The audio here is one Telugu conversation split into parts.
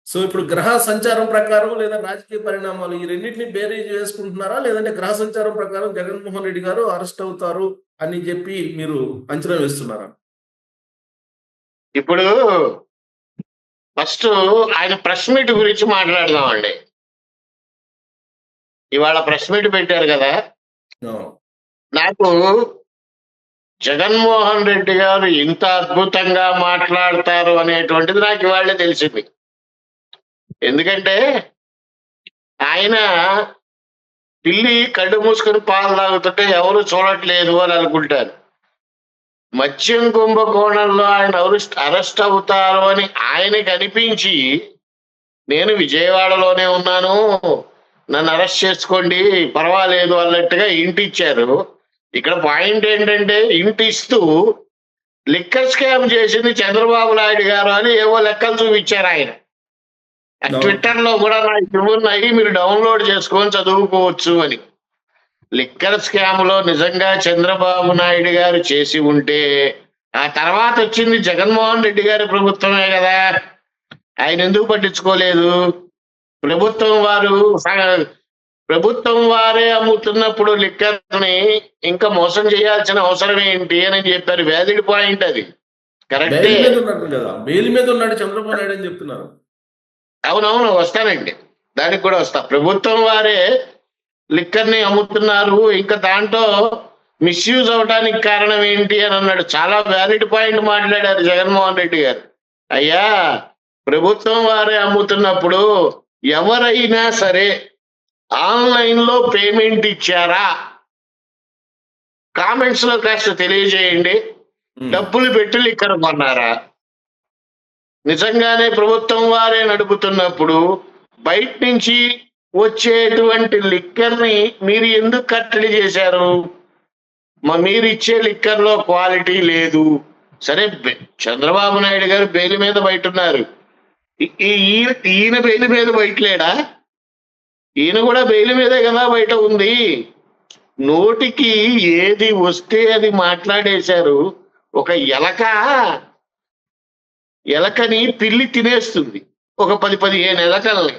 సో ఇప్పుడు గ్రహ సంచారం ప్రకారం లేదా రాజకీయ పరిణామాలు ఈ రెండింటిని బేరీజ్ చేసుకుంటున్నారా? లేదంటే గ్రహ సంచారం ప్రకారం జగన్మోహన్ రెడ్డి గారు అరెస్ట్ అవుతారు అని చెప్పి మీరు అంచనా వేస్తున్నారా? ఇప్పుడు ఫస్ట్ ఆయన ప్రెస్ మీట్ గురించి మాట్లాడదామండి. ఇవాళ ప్రెస్ మీట్ పెట్టారు కదా. అవును. నాకు జగన్మోహన్ రెడ్డి గారు ఇంత అద్భుతంగా మాట్లాడతారు అనేటువంటిది నాకు ఇవాళే తెలిసింది. ఎందుకంటే ఆయన పిల్లి కళ్ళు మూసుకొని పాలు తాగుతుంటే ఎవరు చూడట్లేదు అని అనుకుంటారు. మద్యం కుంభకోణంలో ఆయన అరెస్ట్ అవుతారు అని ఆయనకి అనిపించి, నేను విజయవాడలోనే ఉన్నాను, నన్ను అరెస్ట్ చేసుకోండి పర్వాలేదు అన్నట్టుగా ఇంటి ఇచ్చారు. ఇక్కడ పాయింట్ ఏంటంటే ఇంటి ఇస్తూ లిక్కర్ స్కామ్ చేసింది చంద్రబాబు నాయుడు గారు అని ఏవో లెక్కలు చూపించారు ఆయన. ట్విట్టర్ లో కూడా నాకు ఉన్నాయి, మీరు డౌన్లోడ్ చేసుకొని చదువుకోవచ్చు అని. లిక్కర్ స్కామ్ లో నిజంగా చంద్రబాబు నాయుడు గారు చేసి ఉంటే ఆ తర్వాత వచ్చింది జగన్మోహన్ రెడ్డి గారి ప్రభుత్వమే కదా. ఆయన ఎందుకు పట్టించుకోలేదు? ప్రభుత్వం వారే అమ్ముతున్నప్పుడు లిక్కర్ని ఇంకా మోసం చేయాల్సిన అవసరం ఏంటి అని చెప్పారు. వ్యాలిడ్ పాయింట్ అది, కరెక్టే. బెయిల్ మీద ఉన్నాడు చంద్రబాబు నాయుడు అని చెప్తున్నారు. అవునవును, వస్తానండి, దానికి కూడా వస్తా. ప్రభుత్వం వారే లిక్కర్ని అమ్ముతున్నారు, ఇంకా దాంట్లో మిస్యూజ్ అవడానికి కారణం ఏంటి అని అన్నాడు. చాలా వ్యాలిడ్ పాయింట్ మాట్లాడారు జగన్మోహన్ రెడ్డి గారు. అయ్యా, ప్రభుత్వం వారే అమ్ముతున్నప్పుడు ఎవరైనా సరే ఆన్లైన్ లో పేమెంట్ ఇచ్చారా? కామెంట్స్ లో కాస్త తెలియజేయండి. డబ్బులు పెట్టి లిక్కర్ కొన్నారా? నిజంగానే ప్రభుత్వం వారే నడుపుతున్నప్పుడు బయట నుంచి వచ్చేటువంటి లిక్కర్ని మీరు ఎందుకు కట్టడి చేశారు? మీరు ఇచ్చే లిక్కర్ లో క్వాలిటీ లేదు. సరే, చంద్రబాబు నాయుడు గారు బెయిల్ మీద బయట ఉన్నారు. ఈయన బెయిల్ మీద బయట లేడా? ఈయన కూడా బెయిల్ మీదే కదా బయట ఉంది. నోటికి ఏది వస్తే అది మాట్లాడేశారు. ఒక ఎలకని పిల్లి తినేస్తుంది, ఒక 10-15 ఎలకల్ని.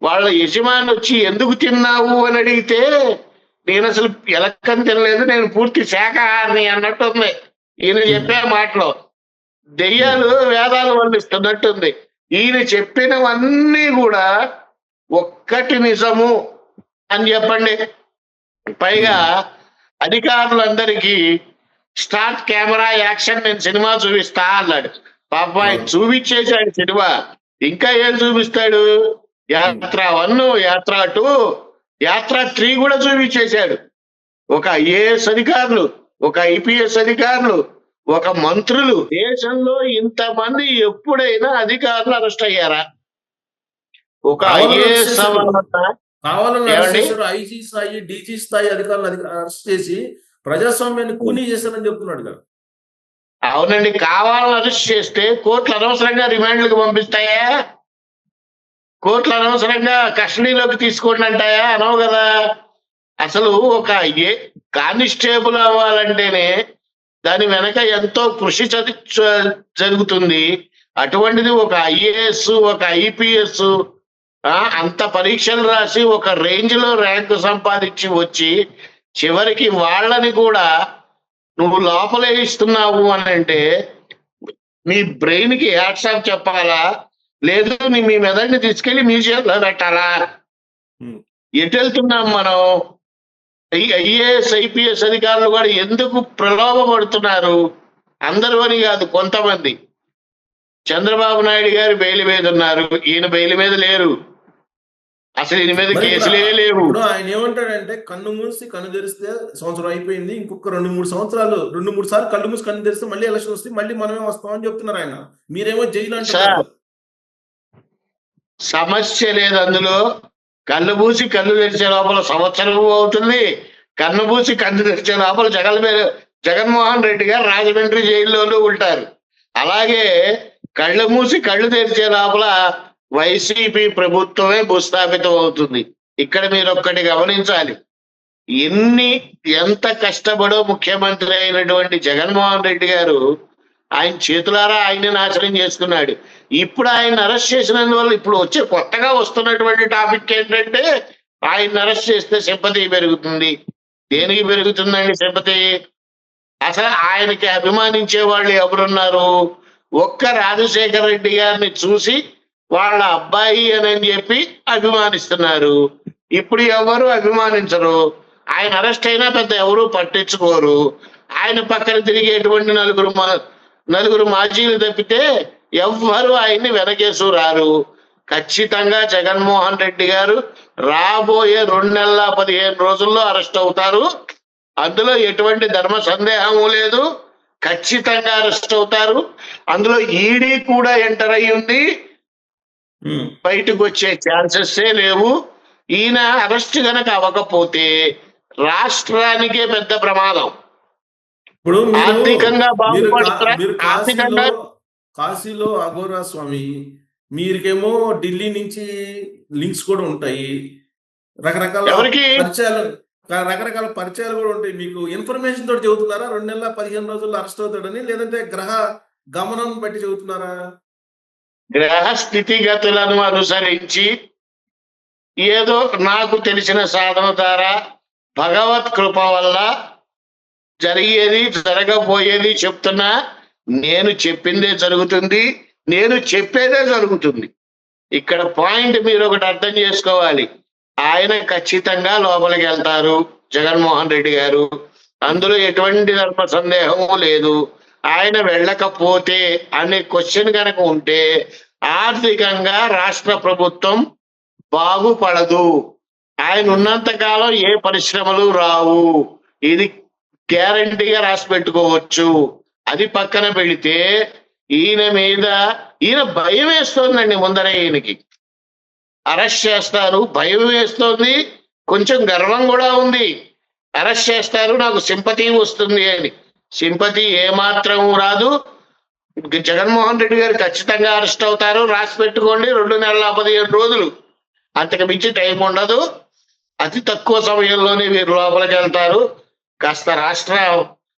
వాళ్ళ యజమాని వచ్చి ఎందుకు తిన్నావు అని అడిగితే, నేను అసలు ఎలకని తినలేదు, నేను పూర్తి శాఖాహారిని అన్నట్టు ఉంది ఈయన చెప్పే మాటలో. దెయ్యాలు వేదాలు వల్లిస్తున్నట్టుంది. ఈయన చెప్పినవన్నీ కూడా ఒక్కటి నిజము అని చెప్పండి. పైగా అధికారులందరికీ స్టార్ట్ కెమెరా యాక్షన్, నేను సినిమా చూపిస్తా అన్నాడు. పాప ఆయన చూపించేశాడు సినిమా. ఇంకా ఏం చూపిస్తాడు? యాత్ర 1, యాత్ర 2, యాత్ర 3 కూడా చూపించేశాడు. ఒక ఐఏఎస్ అధికారులు, ఒక ఐపీఎస్ అధికారులు, ఒక మంత్రులు. దేశంలో ఇంతమంది ఎప్పుడైనా అధికారులు అరెస్ట్ అయ్యారా? ఒక ఐఏఎస్ ఐజీ స్థాయి, డీజీ స్థాయి అధికారులు అరెస్ట్ చేసి ప్రజాస్వామ్యాన్ని కూనీ చేశారని చెప్తున్నాడు కదా. అవునండి, కావాలని అరెస్ట్ చేస్తే కోర్టులు అనవసరంగా రిమాండ్లకు పంపిస్తాయా? కోర్టులు అనవసరంగా కస్టడీలోకి తీసుకోండి అంటాయా? అనవు కదా. అసలు ఒక కానిస్టేబుల్ అవ్వాలంటేనే దాని వెనక ఎంతో కృషి జరుగుతుంది. అటువంటిది ఒక ఐఏఎస్, ఒక ఐపీఎస్ అంత పరీక్షలు రాసి ఒక రేంజ్ లో ర్యాంకు సంపాదించి వచ్చి చివరికి వాళ్ళని కూడా నువ్వు లోపలే ఇస్తున్నావు అని అంటే నీ బ్రెయిన్ కి హ్యాట్స్ ఆఫ్ చెప్పాలా, లేదు మీ మెదడుని తీసుకెళ్లి మ్యూజియంలో పెట్టాలా? ఎటు వెళ్తున్నాం మనం? ఐఏఎస్ ఐపీఎస్ అధికారులు కూడా ఎందుకు ప్రలోభపడుతున్నారు? అందరూ అని కాదు, కొంతమంది. చంద్రబాబు నాయుడు గారు బెయిల్ మీద ఉన్నారు, ఈయన బెయిల్ మీద లేరు. అసలు ఈయన మీద కేసులే లేవు. ఆయన ఏమంటాడంటే, కన్ను మూసి కన్ను తెరిస్తే సంవత్సరం అయిపోయింది, ఇంకొక 2-3 సంవత్సరాలు, 2-3 సార్లు కళ్ళు మూసి కన్ను తెరిస్తే మళ్ళీ ఎలక్షన్ వస్తే మళ్ళీ మనమే వస్తామని చెప్తున్నారు ఆయన. మీరేమో జైలు అంటారు. సమస్య లేదు అందులో. కళ్ళు మూసి కళ్ళు తెరిచే లోపల సంవత్సరం అవుతుంది, కన్ను మూసి కన్ను తెరిచే లోపల జగన్మోహన్ రెడ్డి గారు రాజమండ్రి జైల్లోనూ ఉంటారు. అలాగే కళ్ళు మూసి కళ్ళు తెరిచే లోపల వైసీపీ ప్రభుత్వమే భూస్థాపితం అవుతుంది. ఇక్కడ మీరు ఒక్కటి గమనించాలి, ఎంత కష్టపడో ముఖ్యమంత్రి అయినటువంటి జగన్మోహన్ రెడ్డి గారు ఆయన చేతులారా ఆయన్ని నాశనం చేసుకున్నాడు. ఇప్పుడు ఆయన అరెస్ట్ చేసినందువల్ల ఇప్పుడు వచ్చే కొత్తగా వస్తున్నటువంటి టాపిక్ ఏంటంటే ఆయన అరెస్ట్ చేస్తే సింపతి పెరుగుతుంది. దేనికి పెరుగుతుందండి సింపతి? అసలు ఆయనకి అభిమానించే వాళ్ళు ఎవరున్నారు? ఒక్క రాజశేఖర రెడ్డి గారిని చూసి వాళ్ళ అబ్బాయి అని చెప్పి అభిమానిస్తున్నారు. ఇప్పుడు ఎవరు అభిమానించరు. ఆయన అరెస్ట్ అయినా పెద్ద ఎవరు పట్టించుకోరు. ఆయన పక్కన తిరిగేటువంటి నలుగురు మాజీలు తప్పితే ఎవ్వరు ఆయన్ని వెనకేసు రారు. ఖచ్చితంగా జగన్మోహన్ రెడ్డి గారు రాబోయే 2 నెలల 15 రోజుల్లో అరెస్ట్ అవుతారు. అందులో ఎటువంటి ధర్మ సందేహము లేదు. ఖచ్చితంగా అరెస్ట్ అవుతారు. అందులో ఈడీ కూడా ఎంటర్ అయి ఉంది. బయటకు వచ్చే ఛాన్సెస్ లేవు. ఈయన అరెస్ట్ గనక అవ్వకపోతే రాష్ట్రానికే పెద్ద ప్రమాదం. ఇప్పుడు ఆర్థికంగా మీరు బాగుపడతారు. ఆర్థికంగా కాశీలో అఘోరా స్వామి, మీరికేమో ఢిల్లీ నుంచి లింక్స్ కూడా ఉంటాయి, రకరకాల ఎవరికి పరిచయాలు కూడా ఉంటాయి. మీకు ఇన్ఫర్మేషన్ తోటి చెబుతున్నారా 2 నెలల 15 రోజుల్లో అరెస్ట్ అవుతాడని, లేదంటే గ్రహ గమనం బట్టి చెబుతున్నారా? గ్రహ స్థితిగతులను అనుసరించి ఏదో నాకు తెలిసిన సాధన ద్వారా భగవత్ కృప వల్ల జరిగేది జరగబోయేది చెప్తున్నా. నేను చెప్పిందే జరుగుతుంది, నేను చెప్పేదే జరుగుతుంది. ఇక్కడ పాయింట్ మీరు ఒకటి అర్థం చేసుకోవాలి. ఆయన ఖచ్చితంగా లోపలికి వెళ్తారు జగన్మోహన్ రెడ్డి గారు. అందులో ఎటువంటి ధర్మ సందేహము లేదు. ఆయన వెళ్ళకపోతే అనే క్వశ్చన్ కనుక ఉంటే ఆర్థికంగా రాష్ట్ర ప్రభుత్వం బాగుపడదు. ఆయన ఉన్నంత కాలం ఏ పరిశ్రమలు రావు. ఇది గ్యారంటీగా రాసి పెట్టుకోవచ్చు. అది పక్కన పెడితే ఈయన భయం వేస్తోందండి. ముందరే ఈయనకి అరెస్ట్ చేస్తారు, భయం వేస్తోంది, కొంచెం గర్వం కూడా ఉంది. అరెస్ట్ చేస్తారు, నాకు సింపతి వస్తుంది అని. సింపతి ఏమాత్రం రాదు. జగన్మోహన్ రెడ్డి గారు ఖచ్చితంగా అరెస్ట్ అవుతారు. రాసి పెట్టుకోండి, 2 నెలల 15 రోజులు, అంతకు మించి టైం ఉండదు. అతి తక్కువ సమయంలోనే వీరు లోపలికి వెళ్తారు. కాస్త రాష్ట్ర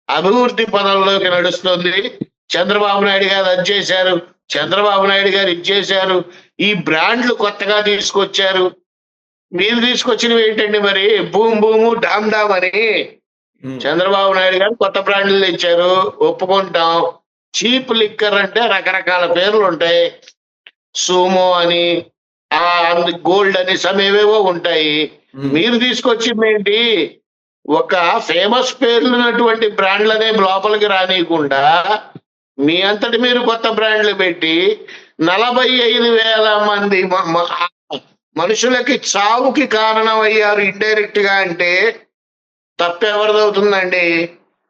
అభివృద్ధి పదంలోకి నడుస్తుంది. చంద్రబాబు నాయుడు గారు అది చేశారు, చంద్రబాబు నాయుడు గారు ఇది చేశారు. ఈ బ్రాండ్లు కొత్తగా తీసుకొచ్చారు. మీరు తీసుకొచ్చినవి ఏంటండి మరి? భూము డామ్ డామ్ అని చంద్రబాబు నాయుడు గారు కొత్త బ్రాండ్లు తెచ్చారు, ఒప్పుకుంటాం. చీప్ లిక్కర్ అంటే రకరకాల పేర్లు ఉంటాయి. సూమో అని, గోల్డ్ అని సమేవేవో ఉంటాయి. మీరు తీసుకొచ్చింది ఏంటి? ఒక ఫేమస్ పేర్లున్నటువంటి బ్రాండ్లనే లోపలికి రానియకుండా మీ అంతటి మీరు కొత్త బ్రాండ్లు పెట్టి 45,000 మంది మనుషులకి చావుకి కారణం అయ్యారు ఇండైరెక్ట్ గా. అంటే తప్పెవరిదవుతుందండి?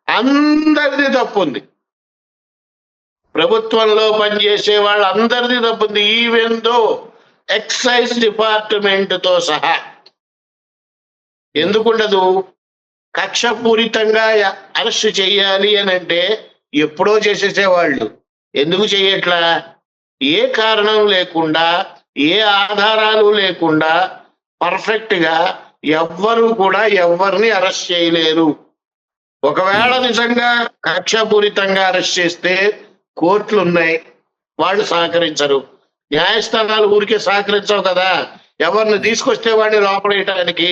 అందరిది తప్పుంది. ప్రభుత్వంలో పనిచేసే వాళ్ళందరిది తప్పుంది, ఈవెన్ దో ఎక్సైజ్ డిపార్ట్మెంట్ తో సహా. ఎందుకుండదు? కక్షపూరితంగా అరెస్ట్ చెయ్యాలి అని అంటే ఎప్పుడో చేసేసేవాళ్ళు. ఎందుకు చెయ్యట్లా? ఏ కారణం లేకుండా, ఏ ఆధారాలు లేకుండా పర్ఫెక్ట్ గా ఎవ్వరు కూడా ఎవరిని అరెస్ట్ చేయలేరు. ఒకవేళ నిజంగా కక్షపూరితంగా అరెస్ట్ చేస్తే కోర్టులు ఉన్నాయి, వాళ్ళు సహకరించరు. న్యాయస్థానాలు ఊరికే సహకరించవు కదా. ఎవరిని తీసుకొస్తే వాడిని లోపలేయటానికి.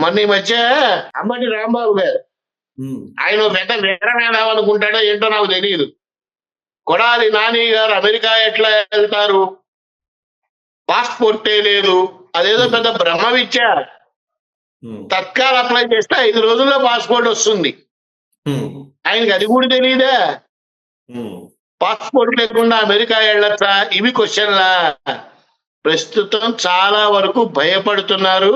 మొన్న ఈ మధ్య అంబటి రాంబాబు గారు, ఆయన పెద్ద వీరమేధావు అనుకుంటాడో ఏంటో నాకు తెలియదు. కొడాలి నాని గారు అమెరికా ఎట్లా వెళ్తారు? పాస్పోర్టే లేదు, అదేదో పెద్ద బ్రహ్మ విద్య. తత్కాల్ అప్లై చేస్తే 5 రోజుల్లో పాస్పోర్ట్ వస్తుంది. ఆయనకి అది కూడా తెలియదా? పాస్పోర్ట్ లేకుండా అమెరికా వెళ్ళొచ్చా? ఇవి క్వశ్చన్లా. ప్రస్తుతం చాలా వరకు భయపడుతున్నారు.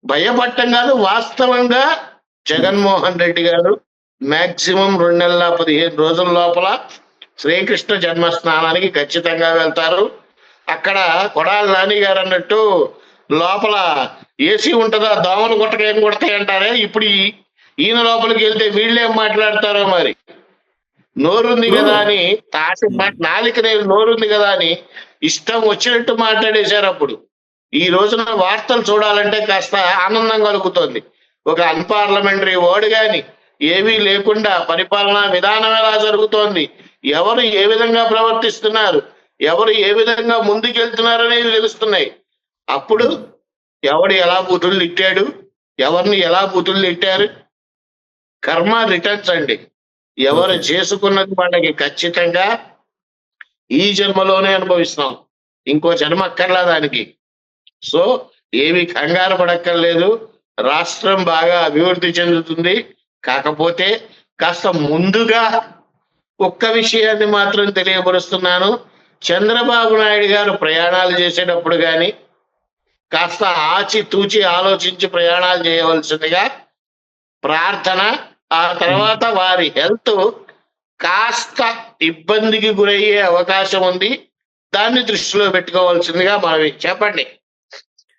భయపడటం కాదు, వాస్తవంగా జగన్మోహన్ రెడ్డి గారు మాక్సిమం 2 నెలల 15 రోజుల లోపల శ్రీకృష్ణ జన్మస్థానానికి ఖచ్చితంగా వెళ్తారు. అక్కడ కొడాలి నాని గారు అన్నట్టు లోపల ఏసీ ఉంటుందా? దోమలు కొట్టక ఏం కొడతాయి అంటారే. ఇప్పుడు ఈయన లోపలికి వెళ్తే వీళ్ళేం మాట్లాడతారో మరి. నోరుంది కదా అని నాలుక నోరుంది కదా అని ఇష్టం వచ్చినట్టు మాట్లాడేశారు. అప్పుడు ఈ రోజున వార్తలు చూడాలంటే కాస్త ఆనందం కలుగుతుంది. ఒక అన్పార్లమెంటరీ వర్డ్ గాని ఏమీ లేకుండా పరిపాలనా విధానం ఎలా జరుగుతోంది, ఎవరు ఏ విధంగా ప్రవర్తిస్తున్నారు, ఎవరు ఏ విధంగా ముందుకెళ్తున్నారనేది తెలుస్తున్నాయి. అప్పుడు ఎవడు ఎలా బూతులు తిట్టాడు, ఎవరిని ఎలా బూతులు తిట్టారు, కర్మ రిటర్న్స్ అండి. ఎవరు ఓకే. చేసుకున్నది వాళ్ళకి ఖచ్చితంగా ఈ జన్మలోనే అనుభవిస్తాం, ఇంకో జన్మ అక్కర్లా దానికి. సో ఏమి కంగారు పడక్కర్లేదు. రాష్ట్రం బాగా అభివృద్ధి చెందుతుంది. కాకపోతే కాస్త ముందుగా ఒక్క విషయాన్ని మాత్రం తెలియపరుస్తున్నాను. చంద్రబాబు నాయుడు గారు ప్రయాణాలు చేసేటప్పుడు కానీ కాస్త ఆచి తూచి ఆలోచించి ప్రయాణాలు చేయవలసిందిగా ప్రార్థన. ఆ తర్వాత వారి హెల్త్ కాస్త ఇబ్బందికి గురయ్యే అవకాశం ఉంది, దాన్ని దృష్టిలో పెట్టుకోవాల్సిందిగా మనవి. చెప్పండి.